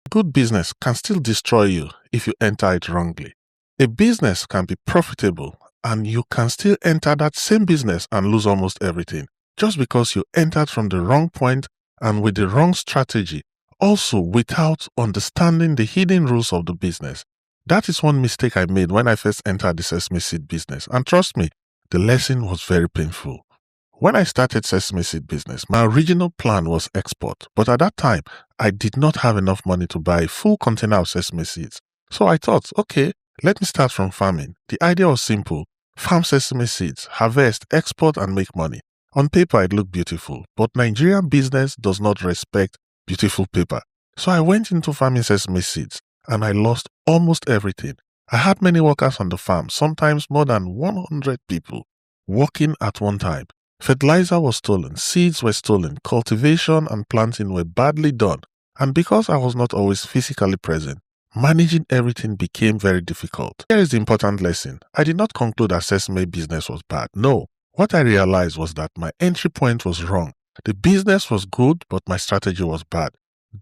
Good business can still destroy you if you enter it wrongly. A business can be profitable and you can still enter that same business and lose almost everything just because you entered from the wrong point and with the wrong strategy, also without understanding the hidden rules of the business. That is one mistake I made when I first entered the sesame seed business, and trust me, the lesson was very painful. When I started sesame seed business, my original plan was export, but at that time, I did not have enough money to buy a full container of sesame seeds. So I thought, okay, let me start from farming. The idea was simple: farm sesame seeds, harvest, export, and make money. On paper, it looked beautiful, but Nigerian business does not respect beautiful paper. So I went into farming sesame seeds, and I lost almost everything. I had many workers on the farm, sometimes more than 100 people, working at one time. Fertilizer was stolen, seeds were stolen, cultivation and planting were badly done, and because I was not always physically present, managing everything became very difficult. Here is the important lesson. I did not conclude that sesame business was bad. No, what I realized was that my entry point was wrong. The business was good, but my strategy was bad.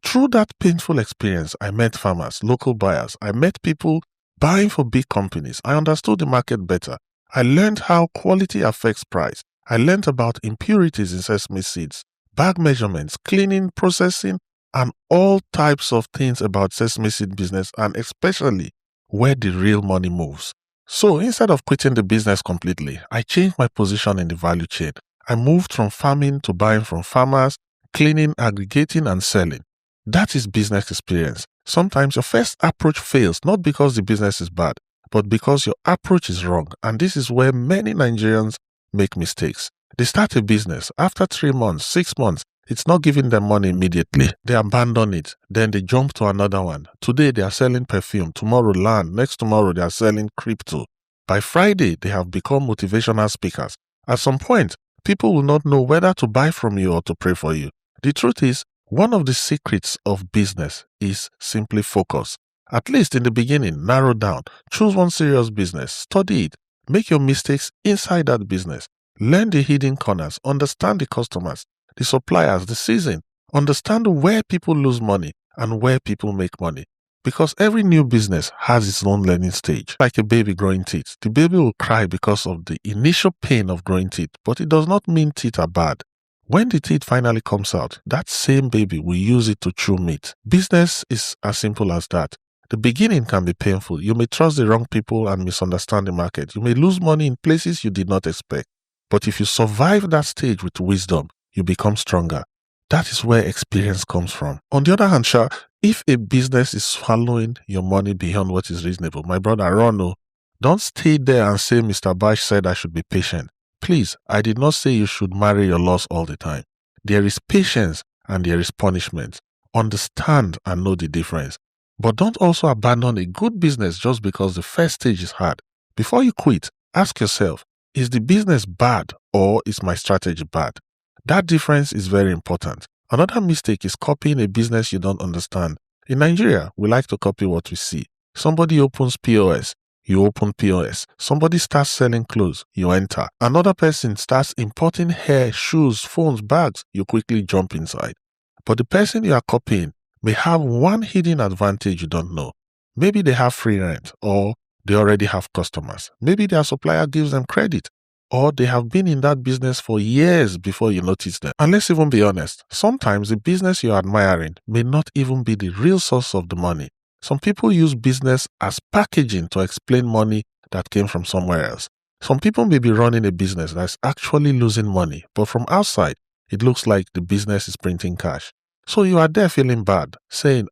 Through that painful experience, I met farmers, local buyers. I met people buying for big companies. I understood the market better. I learned how quality affects price. I learned about impurities in sesame seeds, bag measurements, cleaning, processing, and all types of things about sesame seed business, and especially where the real money moves. So instead of quitting the business completely, I changed my position in the value chain. I moved from farming to buying from farmers, cleaning, aggregating, and selling. That is business experience. Sometimes your first approach fails, not because the business is bad, but because your approach is wrong. And this is where many Nigerians make mistakes. They start a business. After 3 months, 6 months, it's not giving them money immediately. They abandon it. Then they jump to another one. Today they are selling perfume. Tomorrow land. Next tomorrow they are selling crypto. By Friday, they have become motivational speakers. At some point, people will not know whether to buy from you or to pray for you. The truth is, one of the secrets of business is simply focus. At least in the beginning, narrow down. Choose one serious business. Study it. Make your mistakes inside that business. Learn the hidden corners. Understand the customers, the suppliers, the season. Understand where people lose money and where people make money. Because every new business has its own learning stage. Like a baby growing teeth. The baby will cry because of the initial pain of growing teeth, but it does not mean teeth are bad. When the teeth finally comes out, that same baby will use it to chew meat. Business is as simple as that. The beginning can be painful. You may trust the wrong people and misunderstand the market. You may lose money in places you did not expect. But if you survive that stage with wisdom, you become stronger. That is where experience comes from. On the other hand, if a business is swallowing your money beyond what is reasonable, my brother, run. No. Don't stay there and say, Mr. Bash said I should be patient. Please, I did not say you should marry your loss all the time. There is patience and there is punishment. Understand and know the difference. But don't also abandon a good business just because the first stage is hard. Before you quit, ask yourself, is the business bad or is my strategy bad? That difference is very important. Another mistake is copying a business you don't understand. In Nigeria, we like to copy what we see. Somebody opens POS, you open POS. Somebody starts selling clothes, you enter. Another person starts importing hair, shoes, phones, bags, you quickly jump inside. But the person you are copying may have one hidden advantage you don't know. Maybe they have free rent, or they already have customers. Maybe their supplier gives them credit, or they have been in that business for years before you notice them. And let's even be honest, sometimes the business you're admiring may not even be the real source of the money. Some people use business as packaging to explain money that came from somewhere else. Some people may be running a business that's actually losing money, but from outside, it looks like the business is printing cash. So you are there feeling bad, saying,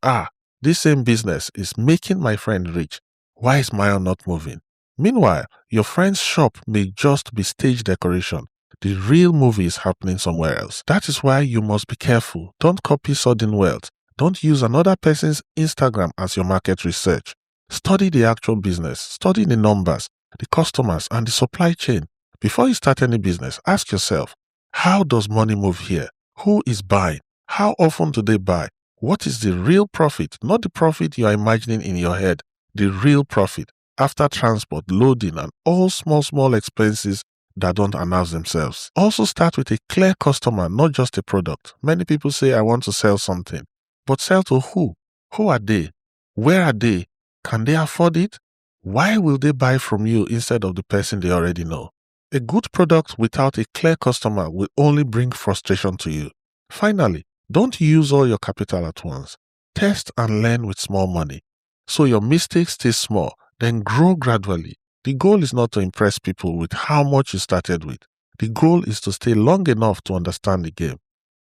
this same business is making my friend rich. Why is my own not moving? Meanwhile, your friend's shop may just be stage decoration. The real movie is happening somewhere else. That is why you must be careful. Don't copy sudden wealth. Don't use another person's Instagram as your market research. Study the actual business. Study the numbers, the customers, and the supply chain. Before you start any business, ask yourself, how does money move here? Who is buying? How often do they buy? What is the real profit? Not the profit you are imagining in your head. The real profit after transport, loading, and all small expenses that don't announce themselves. Also start with a clear customer, not just a product. Many people say, I want to sell something. But sell to who? Who are they? Where are they? Can they afford it? Why will they buy from you instead of the person they already know? A good product without a clear customer will only bring frustration to you. Finally, don't use all your capital at once. Test and learn with small money. So your mistakes stay small, then grow gradually. The goal is not to impress people with how much you started with. The goal is to stay long enough to understand the game.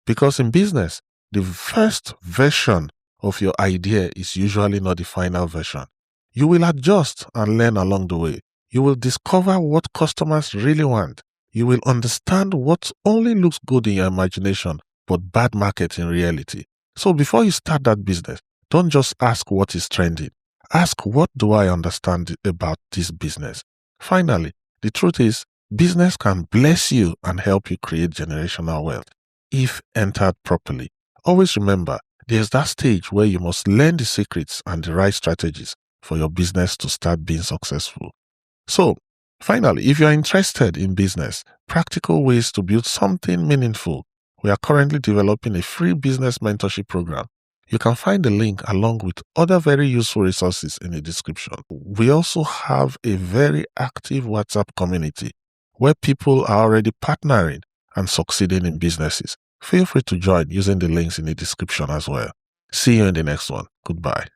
Because in business, the first version of your idea is usually not the final version. You will adjust and learn along the way. You will discover what customers really want. You will understand what only looks good in your imagination, but bad market in reality. So before you start that business, don't just ask what is trending. Ask, what do I understand about this business? Finally, the truth is, business can bless you and help you create generational wealth if entered properly. Always remember, there's that stage where you must learn the secrets and the right strategies for your business to start being successful. So, finally, if you're interested in business, practical ways to build something meaningful, we are currently developing a free business mentorship program. You can find the link along with other very useful resources in the description. We also have a very active WhatsApp community where people are already partnering and succeeding in businesses. Feel free to join using the links in the description as well. See you in the next one. Goodbye.